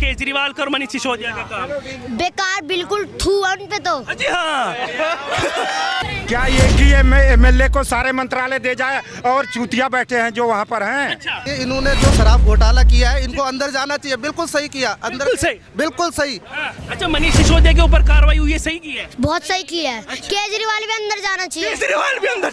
केजरीवाल का और मनीष सिसोदिया का काम? बेकार, बिल्कुल थू उन पे तो। जी हाँ। क्या ये कि एमएलए को सारे मंत्रालय दे जाए और चूतिया बैठे हैं जो वहाँ पर हैं। अच्छा। ये इन्होंने जो शराब घोटाला किया है, इनको अंदर जाना चाहिए। बिल्कुल सही किया, अंदर बिल्कुल सही। बिल्कुल सही। अच्छा, मनीष सिसोदिया के ऊपर कार्रवाई हुई है, सही की है? बहुत सही किया है। केजरीवाल भी अंदर जाना चाहिए। केजरीवाल भी अंदर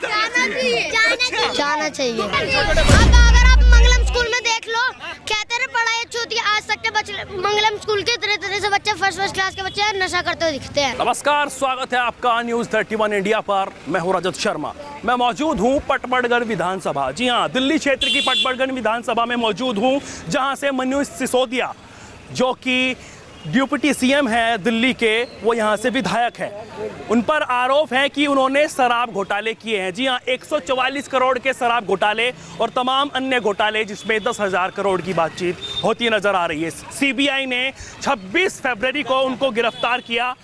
जाना चाहिए। अब अगर आप मंगलम स्कूल में देख लो, कहते रहे पढ़ाई छूती, आज तक के बच्चे मंगलम स्कूल के तरह से बच्चे फर्स्ट क्लास के बच्चे नशा करते हुए दिखते हैं। नमस्कार, स्वागत है आपका न्यूज़ 31 इंडिया पर। मैं हूं रजत शर्मा। मैं मौजूद हूं पटबड़गढ़ विधानसभा। जी हां, दिल्ली क्षेत्र की पटबड़गढ़ विधानसभा में मौजूद हूं, जहां से मनीष सिसोदिया, जो कि डिप्टी सीएम है दिल्ली के, वो यहाँ से विधायक है। उन पर आरोप है कि उन्होंने शराब घोटाले किए हैं। जी हाँ, 144 करोड़ के शराब घोटाले और तमाम अन्य घोटाले, जिसमें 10,000 करोड़ की बातचीत होती नजर आ रही है। सीबीआई ने 26 फरवरी को उनको गिरफ्तार किया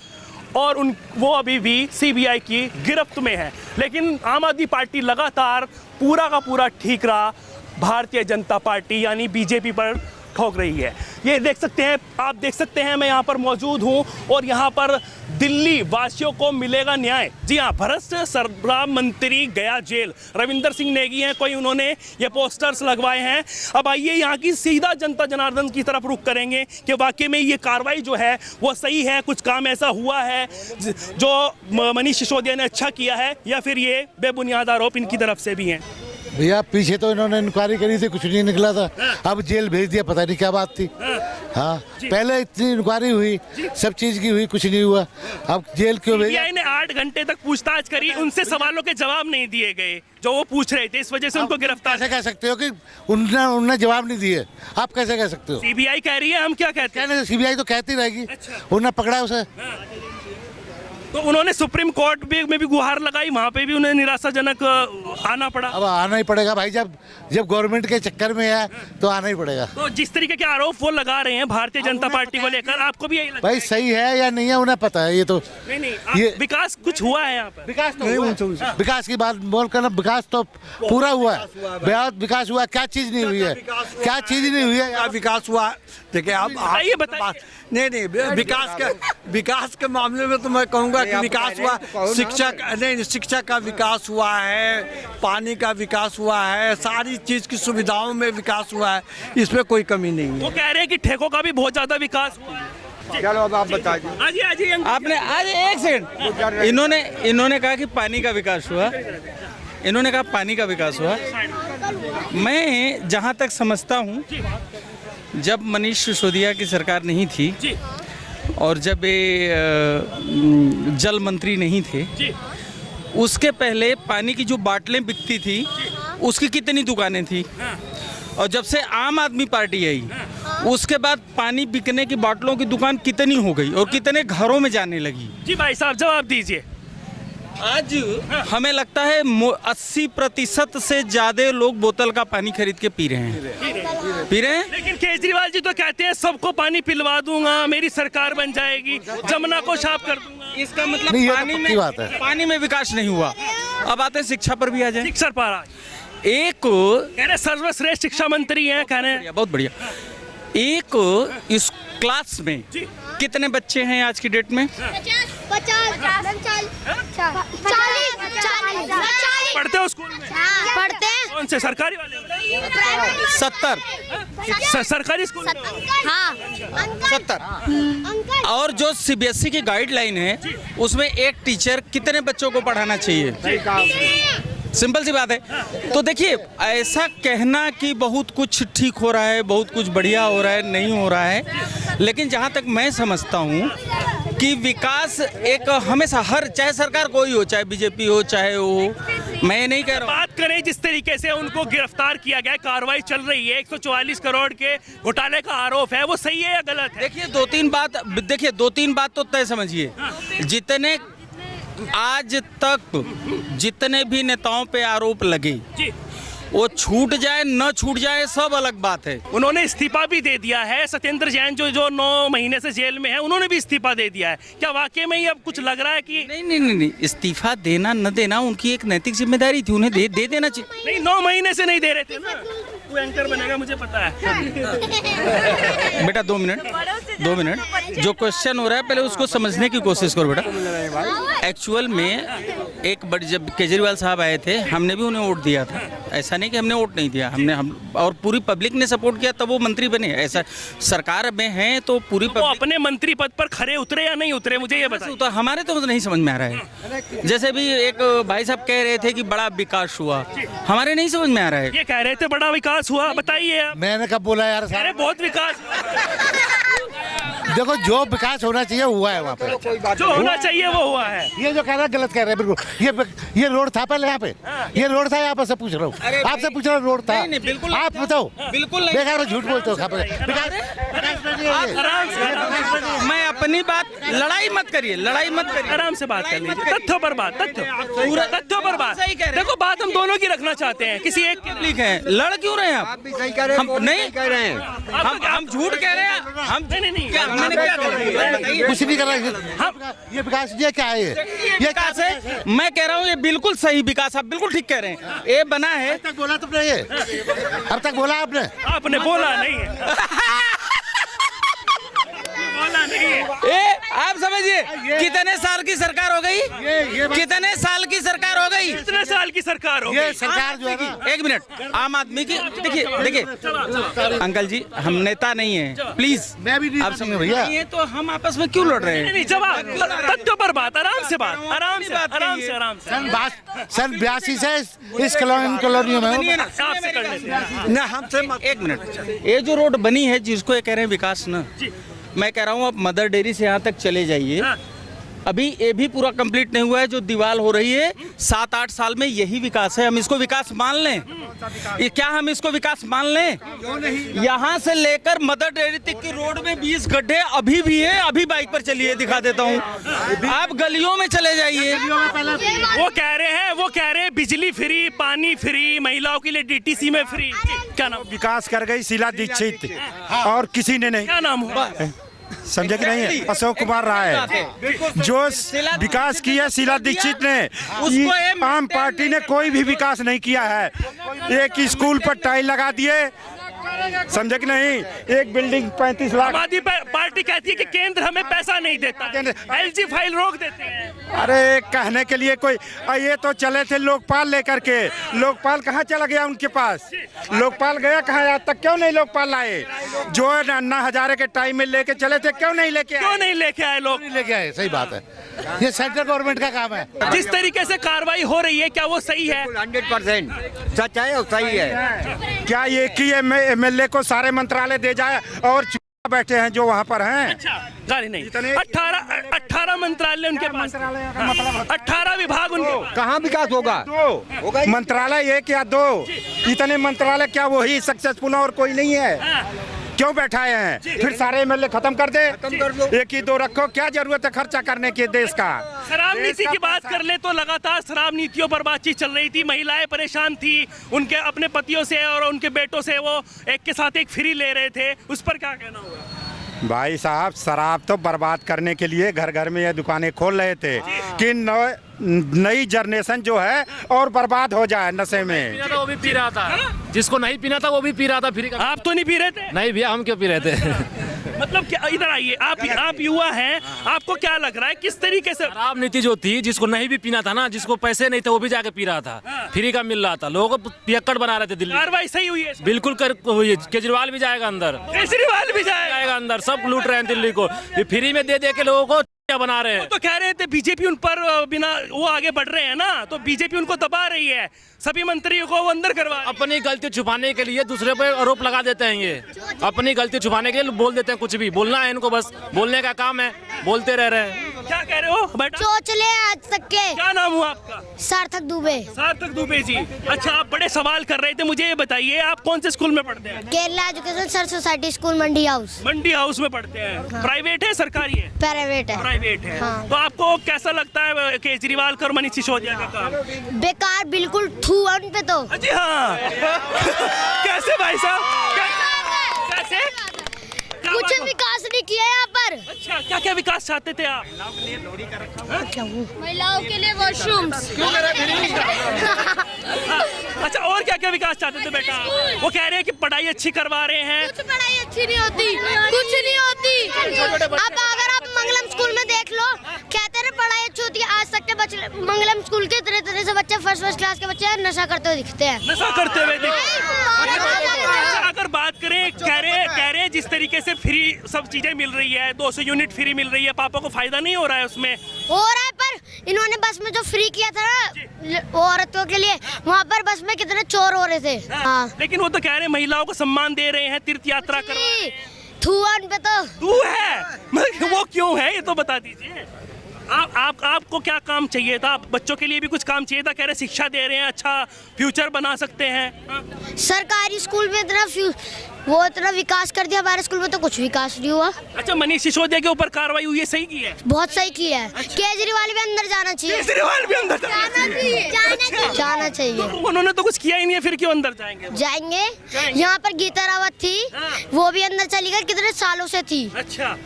और वो अभी भी सीबीआई की गिरफ्त में है। लेकिन आम आदमी पार्टी लगातार पूरा का पूरा ठीकरा भारतीय जनता पार्टी यानी बीजेपी पर ठोक रही है। ये देख सकते हैं, आप देख सकते हैं, मैं यहाँ पर मौजूद हूँ और यहाँ पर दिल्ली वासियों को मिलेगा न्याय। जी हाँ, भ्रष्ट शराब मंत्री गया जेल। रविंदर सिंह नेगी हैं कोई, उन्होंने ये पोस्टर्स लगवाए हैं। अब आइए यहाँ की सीधा जनता जनार्दन की तरफ रुख करेंगे कि वाकई में ये कार्रवाई जो है वो सही है, कुछ काम ऐसा हुआ है जो मनीष सिसोदिया ने अच्छा किया है, या फिर ये बेबुनियाद आरोप इनकी तरफ से भी हैं। भैया पीछे तो इन्होंने इंक्वायरी करी थी, कुछ नहीं निकला था। अब जेल भेज दिया, पता नहीं क्या बात थी। हाँ, पहले इतनी इंक्वायरी हुई, सब चीज की हुई, कुछ नहीं हुआ। अब जेल क्यों भेजा? सीबीआई ने 8 घंटे तक पूछताछ करी, उनसे सवालों के जवाब नहीं दिए गए जो वो पूछ रहे थे, इस वजह से उनको गिरफ्तार। कैसे कह सकते हो कि उन्होंने जवाब नहीं दिए? आप कैसे कह सकते हो? सीबीआई कह रही है, हम क्या कहते हैं? सीबीआई तो कहती रहेगी। अच्छा। उन्होंने पकड़ा उसे। तो उन्होंने सुप्रीम कोर्ट में भी गुहार लगाई, वहाँ पे भी उन्हें निराशाजनक आना पड़ा। अब आना ही पड़ेगा भाई, जब गवर्नमेंट के चक्कर में है तो आना ही पड़ेगा। तो जिस तरीके के आरोप वो लगा रहे हैं भारतीय जनता पार्टी को लेकर, आपको भी यही लगता भाई है? सही है या नहीं है उन्हें पता है। ये तो नहीं, विकास कुछ हुआ है यहाँ पर? विकास तो हुआ है। विकास की बात बोल कर, विकास तो पूरा हुआ है। बहुत विकास हुआ, क्या चीज नहीं हुई है? क्या चीज नहीं हुई है? विकास हुआ, देखिए आप बताइए। नहीं, विकास के मामले में तो मैं कहूँगा कि विकास हुआ। शिक्षा का विकास हुआ है, पानी का विकास हुआ है, सारी चीज की सुविधाओं में विकास हुआ है, इसमें कोई कमी नहीं है। वो कह रहे हैं कि ठेकों का भी बहुत ज्यादा विकास हुआ है। चलो अब आप बताइए। आपने आज एक सेकंड, इन्होंने कहा कि पानी का विकास हुआ। इन्होंने कहा पानी का विकास हुआ। मैं जहाँ तक समझता हूँ, जब मनीष सिसोदिया की सरकार नहीं थी और जब ये जल मंत्री नहीं थे, उसके पहले पानी की जो बाटलें बिकती थी, उसकी कितनी दुकानें थी? और जब से आम आदमी पार्टी आई, उसके बाद पानी बिकने की बाटलों की दुकान कितनी हो गई और कितने घरों में जाने लगी? जी भाई साहब, जवाब दीजिए। आज हमें लगता है 80% से ज्यादा लोग बोतल का पानी खरीद के पी रहे हैं। लेकिन केजरीवाल जी तो कहते हैं सबको पानी पिलवा दूंगा, मेरी सरकार बन जाएगी, जमुना को साफ कर दूंगा। इसका मतलब पानी में विकास नहीं हुआ। अब आते हैं शिक्षा पर भी आ जाए। शिक्षा पर आ एक कह रहे सर्वश्रेष्ठ शिक्षा मंत्री हैं, कह रहे हैं। बहुत बढ़िया। एक इस क्लास में कितने बच्चे हैं आज की डेट में? 40 पढ़ते हो स्कूल में? पढ़ते हैं। कौन से सरकारी वाले? 70 सरकारी स्कूल में? हाँ, 70। और जो सीबीएसई की गाइडलाइन है, उसमें एक टीचर कितने बच्चों को पढ़ाना चाहिए? सिंपल सी बात है। तो देखिए, ऐसा कहना कि बहुत कुछ ठीक हो रहा है, बहुत कुछ बढ़िया हो रहा है, नहीं हो रहा है, लेकिन जहाँ तक मैं समझता हूँ कि विकास एक हमेशा, हर चाहे सरकार कोई हो, चाहे बीजेपी हो, चाहे वो हो, मैं नहीं कह रहा हूँ। बात करें जिस तरीके से उनको गिरफ्तार किया गया, कार्रवाई चल रही है, 144 करोड़ के घोटाले का आरोप है, वो सही है या गलत है? देखिए, दो तीन बात तो तय समझिए। जितने आज तक जितने भी नेताओं पे आरोप लगे, वो छूट जाए न छूट जाए सब अलग बात है। उन्होंने इस्तीफा भी दे दिया है। सत्येंद्र जैन जो 9 महीने से जेल में है, उन्होंने भी इस्तीफा दे दिया है। क्या वाकई में ही अब कुछ लग रहा है कि नहीं, इस्तीफा देना न देना उनकी एक नैतिक जिम्मेदारी थी, उन्हें दे देना चाहिए। नहीं, 9 महीने से नहीं दे रहे थे ना। पप्पू एंकर बनेगा मुझे पता है। बेटा 2 मिनट जो क्वेश्चन हो रहा है पहले उसको समझने की कोशिश करो बेटा। एक्चुअल में एक बड़ी जब केजरीवाल साहब आए थे हमने भी उन्हें वोट दिया था, ऐसा नहीं कि हमने वोट नहीं दिया, हम और पूरी पब्लिक ने सपोर्ट किया तब वो मंत्री बने। ऐसा सरकार में हैं तो पूरी वो अपने मंत्री पद पर खरे उतरे या नहीं उतरे मुझे ये बताइए। तो हमारे तो नहीं समझ में आ रहा है। जैसे भी एक भाई साहब कह रहे थे कि बड़ा विकास हुआ, हमारे नहीं समझ में आ रहा है। ये कह रहे थे बड़ा विकास हुआ, बताइए आप। मैंने कब बोला यार साहब? अरे बहुत विकास देखो जो विकास होना चाहिए हुआ है वहाँ पे, जो होना चाहिए वो हुआ है। ये जो कह रहा है गलत कह रहे हैं बिल्कुल। ये रोड था पहले यहाँ पे, ये रोड था यहाँ पे, से पूछ रहा हूँ आपसे पूछ रहा हूँ रोड था? नहीं, बिल्कुल आप बताओ। बिल्कुल नहीं। बेकार झूठ बोलते हो। मैं अपनी बात लड़ाई मत करिए आराम से बात कर लीजिए, तथ्यों पर बात, तथ्यों पर बात। सही कह रहे हैं। देखो बात हम दोनों की रखना चाहते हैं, किसी एक की लिख है। लड़ क्यों रहे हैं आप? भी सही कह रहे हैं, हम नहीं कह रहे हैं। हम झूठ कह रहे हैं। हम नहीं मैंने क्या कहा? बताइए। कुछ नहीं कर रहा है। ये विकास ये क्या है? ये विकास है। मैं कह रहा हूँ ये बिल्कुल सही विकास, आप बिल्कुल ठीक कह रहे हैं। ये बना है। अब तक बोला तुमने? ये अब तक बोला आपने बोला नहीं है। बोला नहीं है। ए आप समझिए कितने साल की सरकार हो गई? कितने साल की सरकार हो गई? कितने साल की सरकार हो ये गई? सरकार जो है ना, 1 मिनट आम आदमी की देखिए अंकल जी हम नेता नहीं है प्लीज। मैं भी नहीं आप समझ भैया। नहीं है तो हम आपस में क्यों लड़ रहे हैं? नहीं जवाब तथ्यों पर बात, आराम से बात, आराम से। सन 82 से इस कॉलोनी में हूँ। आपसे कर लेते हैं। ना हमसे मत। 1 मिनट। ये जो रोड बनी है जिसको ये कह रहे हैं विकास ना, मैं कह रहा हूँ आप मदर डेयरी से यहाँ तक चले जाइए। अभी ये भी पूरा कंप्लीट नहीं हुआ है। जो दीवार हो रही है 7-8 साल में, यही विकास है। हम इसको विकास मान लें? ये क्या हम इसको विकास मान लें? यहाँ से लेकर मदर डेयरी तक की रोड में 20 गड्ढे अभी भी है। अभी बाइक पर चलिए दिखा देता हूँ, आप गलियों में चले जाइए। वो कह रहे हैं बिजली फ्री, पानी फ्री, महिलाओं के लिए डीटीसी में फ्री। क्या नाम? विकास कर गई शीला दीक्षित और किसी ने नहीं। क्या नाम हुआ? समझे कि नहीं? अशोक कुमार राय जो विकास किया शीला दीक्षित ने, आम पार्टी ने कोई भी विकास नहीं किया है। एक स्कूल पर टाइल लगा दिए, समझे कि नहीं? एक बिल्डिंग 35 लाख। आम आदमी पार्टी कहती है कि केंद्र हमें पैसा नहीं देता, एलजी फाइल रोक देते हैं। अरे कहने के लिए कोई, ये तो चले थे लोकपाल लेकर के, लोकपाल कहाँ चला गया उनके पास? लोकपाल गया कहाँ? आज तक क्यों नहीं लोकपाल लाए? जो अन्ना हजारे के टाइम में लेके चले थे क्यों नहीं लेके आए? क्यों नहीं लेके आए लोग? लेके आए, सही बात है। ये सेंट्रल गवर्नमेंट का काम है। जिस तरीके से कार्रवाई हो रही है क्या वो सही है? 100% सच है और सही है। क्या ये कि एमएलए को सारे मंत्रालय दे जाए और बैठे हैं जो वहाँ पर हैं? अच्छा गाली नहीं। 18 मंत्रालय उनके पास, 18 विभाग उनके। कहाँ विकास होगा? 2 मंत्रालय, 1 या 2 इतने मंत्रालय, क्या वही सक्सेसफुल और कोई नहीं है? क्यों बैठाए हैं? फिर सारे एमएलए खत्म कर दे, 1 ही 2 रखो। क्या जरूरत है खर्चा करने की देश का? शराब नीति की बात कर ले तो लगातार शराब नीतियों पर बातचीत चल रही थी। महिलाएं परेशान थी, उनके अपने पतियों से और उनके बेटों से वो एक के साथ एक फ्री ले रहे थे, उस पर क्या कहना होगा? भाई साहब शराब तो बर्बाद करने के लिए घर घर में ये दुकानें खोल रहे थे कि नई जनरेशन जो है और बर्बाद हो जाए नशे में। वो भी पी रहा था, जिसको नहीं पीना था वो भी पी रहा था फ्री का। आप तो नहीं पी रहे थे? नहीं भैया हम क्यों पी रहे थे? मतलब क्या, इधर आइए, आप युवा हैं, आपको क्या लग रहा है किस तरीके से शराब नीति जो थी, जिसको नहीं भी पीना था ना, जिसको पैसे नहीं थे वो भी जाके पी रहा था, फ्री का मिल रहा था, लोगों को पियक्कड़ बना रहे थे दिल्ली। कार्रवाई सही हुई है? बिल्कुल केजरीवाल भी जाएगा अंदर, केजरीवाल भी जाएगा अंदर। सब लूट रहे हैं दिल्ली को, ये फ्री में दे दे के लोगों को बना रहे हैं। तो कह रहे थे बीजेपी उन पर बिना वो आगे बढ़ रहे हैं ना, तो बीजेपी उनको दबा रही है, सभी मंत्रियों को वो अंदर करवा। अपनी गलती छुपाने के लिए दूसरे पे आरोप लगा देते हैं। ये अपनी गलती छुपाने के लिए बोल देते हैं, कुछ भी बोलना है इनको, बस बोलने का काम है, बोलते रह रहे हैं। क्या कह रहे हो बेटा? चोचले आज तक के। क्या नाम हुआ आपका? सार्थक दुबे। सार्थक दुबे जी, अच्छा आप बड़े सवाल कर रहे थे, मुझे ये बताइए आप कौन से स्कूल में पढ़ते हैं? Kerala education sir society school Mandi house. Mandi house में पढ़ते हैं। प्राइवेट है सरकारी है? प्राइवेट है। प्राइवेट है। हाँ। तो आपको कैसा लगता है केजरीवाल का और मनीष सिसोदिया का काम? बेकार, बिल्कुल थू उन पे तो। जी हाँ। कैसे भाई साहब? कैसे? कुछ विकास नहीं किया यहाँ पर। पर। अच्छा, क्या क्या विकास चाहते थे आप? महिलाओं के लिए वॉशरूम्स। अच्छा, और क्या क्या विकास चाहते थे बेटा? वो कह रहे हैं कि पढ़ाई अच्छी करवा रहे हैं। कुछ पढ़ाई अच्छी नहीं होती, कुछ नहीं होती। अब अगर आप मंगलम स्कूल में देख लो, कहते हैं पढ़ाई अच्छी होती है। आज तक के बच्चे मंगलम स्कूल के तरह तरह से बच्चे फर्स्ट क्लास के बच्चे नशा करते हुए दिखते हैं। नशा करते हुए अच्छा, अगर बात करें, कह रहे हैं जिस तरीके से फ्री सब चीजें मिल रही है, 200 यूनिट फ्री मिल रही है, पापा को फायदा नहीं हो रहा है उसमें? हो रहा है, पर इन्होंने बस में जो फ्री किया था ना औरतों के लिए, वहाँ पर बस में कितने चोर हो रहे थे। हाँ, लेकिन वो तो कह रहे हैं महिलाओं को सम्मान दे रहे हैं, तीर्थ यात्रा करवा। थून पे तो तू है, मगर वो क्यों है ये तो बता दीजिए। आपको क्या काम चाहिए था? बच्चों के लिए भी कुछ काम चाहिए था। कह रहे शिक्षा दे रहे हैं, अच्छा फ्यूचर बना सकते हैं। सरकारी स्कूल में इतना विकास कर दिया, हमारे स्कूल में तो कुछ विकास नहीं हुआ। अच्छा, मनीष सिसोदिया के ऊपर कार्रवाई हुई है, सही की है? बहुत सही किया है। केजरीवाल भी अंदर जाना चाहिए। केजरीवाल भी अंदर जाना चाहिए। उन्होंने तो कुछ किया ही नहीं है, फिर क्यों अंदर जाएंगे? जाएंगे। यहाँ पर गीता रावत थी, वो भी अंदर चली गई, कितने सालों से थी। अच्छा,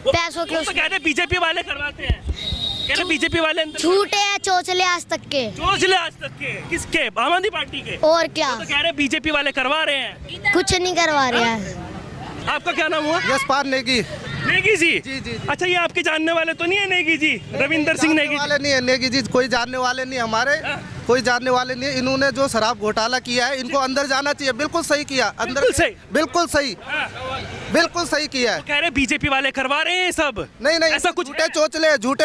पैसों के तो कह रहे बीजेपी वाले करवाते हैं। कह रहे बीजेपी वाले झूठे हैं, चोचले आज तक के। चोचले आज तक के? किसके? आम आदमी पार्टी के? और क्या? तो कह रहे बीजेपी वाले करवा रहे हैं। कुछ नहीं करवा रहे हैं। आपका क्या नाम हुआ? यशपाल नेगी। नेगी जी? जी। अच्छा, ये आपके जानने वाले तो नहीं है नेगी जी? रविंदर सिंह नेगी वाले नहीं है नेगी जी, कोई जानने वाले नहीं हमारे, कोई जानने वाले नहीं। इन्होंने जो शराब घोटाला किया है, इनको अंदर जाना चाहिए। बिल्कुल सही किया, अंदर बिल्कुल सही किया है। कह रहे बीजेपी वाले करवा रहे हैं सब। नहीं ऐसा कुछ झूठे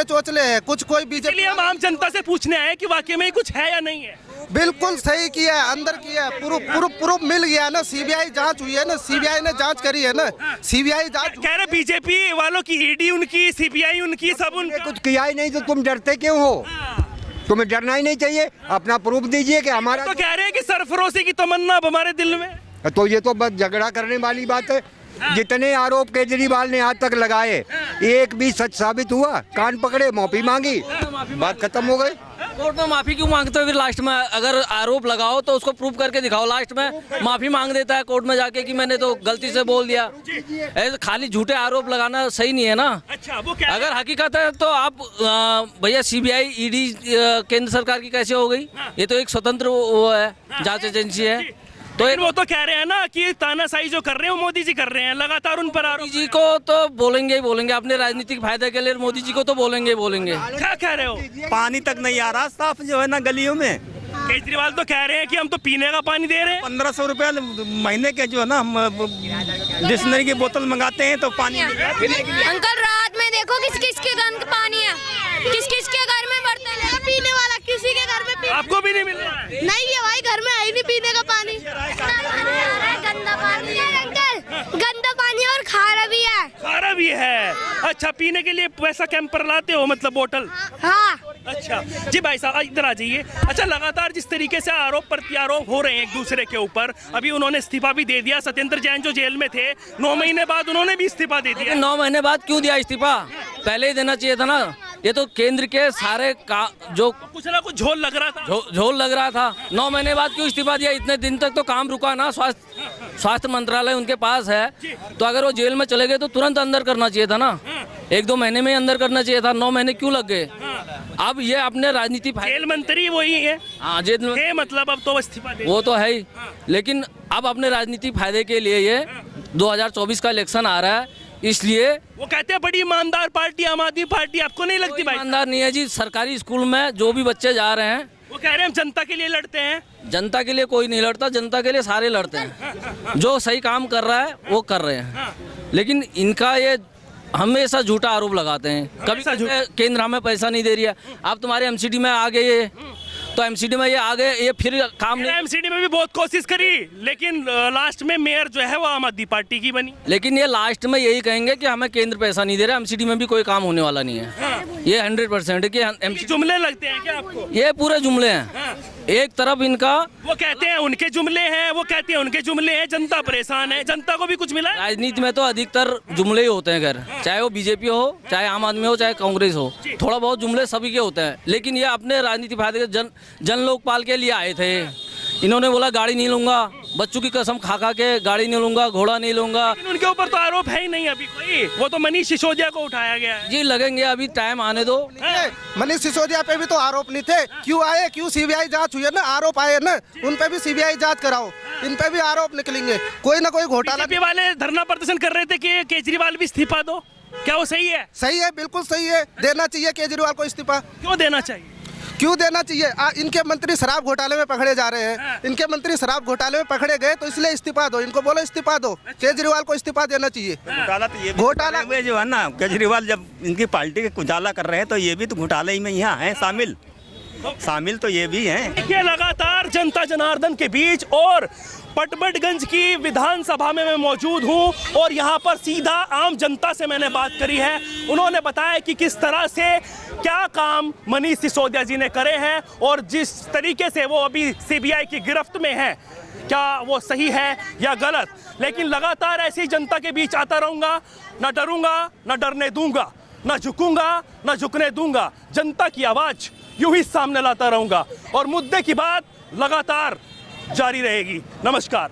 चोचले हैं कुछ। कोई बीजेपी, हम आम जनता से पूछने आए कि वाकई में कुछ है या नहीं है। बिल्कुल सही किया है, अंदर किया है। प्रूफ मिल गया है ना, सीबीआई जांच हुई है ना, सीबीआई ने जांच करी है ना, सीबीआई जांच। कह रहे बीजेपी वालों की ईडी उनकी, सीबीआई उनकी, सब उनका। कुछ किया ही नहीं तो तुम डरते क्यों हो? तुम्हें डरना ही नहीं चाहिए, अपना प्रूफ दीजिए कि हमारा। तो कह रहे हैं कि सरफरोशी की तमन्ना अब हमारे दिल में। तो ये तो बस झगड़ा करने वाली बात है। जितने आरोप केजरीवाल ने आज तक लगाए, एक भी सच साबित हुआ? कान पकड़े, माफी मांगी, बात खत्म हो गई। कोर्ट में माफी क्यों मांगते हो फिर? लास्ट में अगर आरोप लगाओ तो उसको प्रूव करके दिखाओ। लास्ट में माफी मांग देता है कोर्ट में जाके कि मैंने तो गलती से बोल दिया। ऐसे खाली झूठे आरोप लगाना सही नहीं है ना। अच्छा, वो क्या? अगर हकीकत है तो आप भैया सीबीआई ईडी केंद्र सरकार की कैसे हो गई? ये तो एक स्वतंत्र वो है, जांच एजेंसी है। तो वो तो कह रहे हैं ना कि तानाशाही जो कर रहे हैं वो मोदी जी कर रहे हैं, लगातार उन पर आरोप। मोदी जी को तो बोलेंगे ही बोलेंगे, अपने राजनीतिक फायदे के लिए मोदी जी को तो बोलेंगे ही बोलेंगे। क्या कह रहे हो? पानी तक नहीं आ रहा साफ जो है ना गलियों में। केजरीवाल तो कह रहे हैं कि हम तो पीने का पानी दे रहे हैं। 1500 रुपया महीने के जो है ना, हम डिक्शनरी की बोतल मंगाते हैं तो पानी। अंकल, रात में देखो किस किस के घर का पानी है, किस किस के घर में बर्तन है पीने वाला, किसी के घर में आपको भी नहीं मिल रहा है? नहीं है भाई, घर में है ही नहीं पीने का पानी। गंदा पानी है अंकल, गंदा पानी और खारा भी है। खारा भी है? अच्छा, पीने के लिए वैसा कैंपर लाते हो, मतलब बोतल? हाँ। अच्छा जी, भाई साहब इधर आ जाइए। अच्छा, लगातार जिस तरीके से आरोप प्रत्यारोप हो रहे हैं एक दूसरे के ऊपर, अभी उन्होंने इस्तीफा भी दे दिया। सत्येंद्र जैन जो जेल में थे, 9 महीने बाद उन्होंने भी इस्तीफा दे दिया। 9 महीने बाद क्यों दिया इस्तीफा? पहले ही देना चाहिए था ना। ये तो केंद्र के सारे का जो कुछ ना कुछ झोल लग रहा था। झोल लग रहा था। 9 महीने बाद क्यों इस्तीफा दिया? इतने दिन तक तो काम रुका ना। स्वास्थ्य मंत्रालय उनके पास है, तो अगर वो जेल में चले गए तो तुरंत अंदर करना चाहिए था ना। 1-2 महीने में अंदर करना चाहिए था। 9 महीने क्यों लग गए? अब ये अपने राजनीति जेल मंत्री वही है। हाँ, जेल में मतलब अब तो इस्तीफा दे, वो तो है ही। लेकिन अब अपने राजनीति फायदे के लिए ये 2024 का इलेक्शन आ रहा है, इसलिए वो कहते हैं बड़ी ईमानदार पार्टी आम आदमी पार्टी। आपको नहीं लगती भाई? ईमानदार नहीं है जी। सरकारी स्कूल में जो भी बच्चे जा रहे हैं, वो कह रहे हैं हम जनता के लिए लड़ते हैं। जनता के लिए कोई नहीं लड़ता, जनता के लिए सारे लड़ते हैं। जो सही काम कर रहा है वो कर रहे हैं, लेकिन इनका ये हमेशा झूठा आरोप लगाते हैं। कभी केंद्र हमें पैसा नहीं दे रही है। आप तुम्हारे एमसीडी में आ गए, तो एमसीडी में ये आ गए, ये फिर काम नहीं। एमसीडी में भी बहुत कोशिश करी, लेकिन लास्ट में मेयर जो है वो आम आदमी पार्टी की बनी। लेकिन ये लास्ट में यही कहेंगे कि हमें केंद्र पैसा नहीं दे रहा, एमसीडी में भी कोई काम होने वाला नहीं है। ये 100% कि जुमले लगते हैं क्या आपको? ये पूरे जुमले हैं। एक तरफ इनका वो कहते हैं उनके जुमले हैं, वो कहते हैं उनके जुमले हैं, जनता परेशान है। जनता को भी कुछ मिला? राजनीति में तो अधिकतर जुमले ही होते हैं खैर, चाहे वो बीजेपी हो, चाहे आम आदमी हो, चाहे कांग्रेस हो। थोड़ा बहुत जुमले सभी के होते हैं, लेकिन ये अपने राजनीति फायदे के जन लोकपाल के लिए आए थे। इन्होंने बोला गाड़ी नहीं लूंगा, बच्चों की कसम खा खा के गाड़ी नहीं लूंगा, घोड़ा नहीं लूंगा। लेकिन उनके ऊपर तो आरोप है ही नहीं अभी कोई, वो तो मनीष सिसोदिया को उठाया गया है। जी लगेंगे, अभी टाइम आने दो। मनीष सिसोदिया पे भी तो आरोप नहीं थे, क्यों आए, क्यों सीबीआई जांच हुई है ना, आरोप आए ना, उन पे भी सीबीआई जांच कराओ, इन पे भी आरोप निकलेंगे, कोई ना कोई घोटाला। बीजेपी वाले धरना प्रदर्शन कर रहे थे कि केजरीवाल भी इस्तीफा दो, क्या वो सही है? सही है, बिल्कुल सही है, देना चाहिए केजरीवाल को इस्तीफा। क्यों देना चाहिए? क्यों देना चाहिए? इनके मंत्री शराब घोटाले में पकड़े जा रहे हैं, इनके मंत्री शराब घोटाले में पकड़े गए तो इसलिए इस्तीफा दो, इनको बोलो इस्तीफा दो, केजरीवाल को इस्तीफा देना चाहिए। घोटाला तो ये भी घोटाला हुए जो है ना, केजरीवाल जब इनकी पार्टी के घोटाला कर रहे हैं तो ये भी तो घोटाले ही में यहाँ है शामिल तो ये भी हैं। देखिए लगातार जनता जनार्दन के बीच और पटबड़गंज की विधानसभा में मैं मौजूद हूं और यहां पर सीधा आम जनता से मैंने बात करी है। उन्होंने बताया कि किस तरह से क्या काम मनीष सिसोदिया जी ने करे हैं और जिस तरीके से वो अभी सीबीआई की गिरफ्त में है, क्या वो सही है या गलत। लेकिन लगातार ऐसी जनता के बीच आता रहूंगा, ना डरूंगा ना डरने दूंगा, ना झुकूंगा ना झुकने दूंगा। जनता की आवाज यूं ही सामने लाता रहूंगा और मुद्दे की बात लगातार जारी रहेगी। नमस्कार।